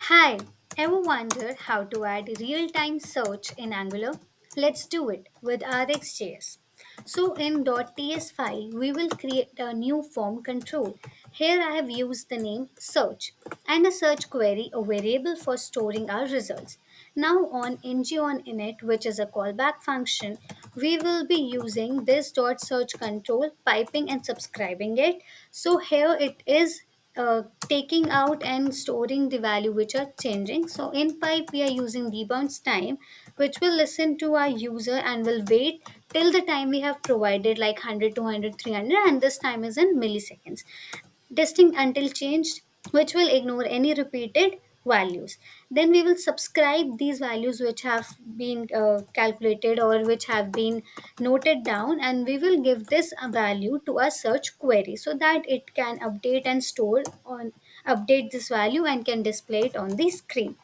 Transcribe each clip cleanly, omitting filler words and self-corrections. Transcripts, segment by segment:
Hi, ever wondered how to add real time search in Angular? Let's do it with RxJS. So, in .ts file, we will create a new form control. Here, I have used the name search and a search query, a variable for storing our results. Now, on ng-on-init, which is a callback function, we will be using this .search control, piping and subscribing it. So, here it is taking out and storing the value which are changing. So in pipe we are using debounceTime, which will listen to our user and will wait till the time we have provided, like 100, 200, 300, and this time is in milliseconds. Distinct until changed, which will ignore any repeated values. Then we will subscribe these values which have been calculated or which have been noted down, and we will give this a value to a search query so that it can update and store on update this value and can display it on the screen.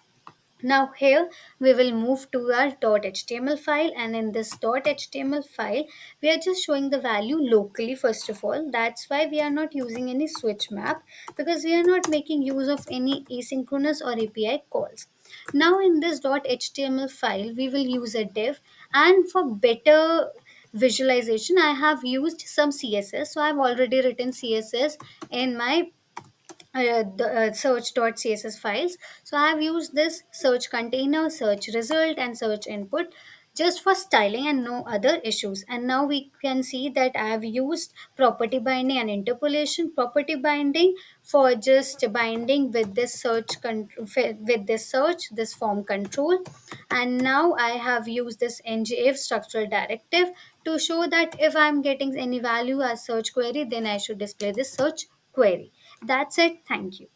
Now here we will move to our .html file, and in this .html file we are just showing the value locally first of all. That's why we are not using any switch map, because we are not making use of any asynchronous or API calls. Now in this .html file we will use a div, and for better visualization I have used some CSS. So I've already written CSS in my the search.css files. So I have used this search container, search result, and search input just for styling and no other issues. And now we can see that I have used property binding and interpolation. Property binding for just binding with this with this search, this form control. And now I have used this ngif structural directive to show that if I'm getting any value as search query, then I should display this search query. That's it. Thank you.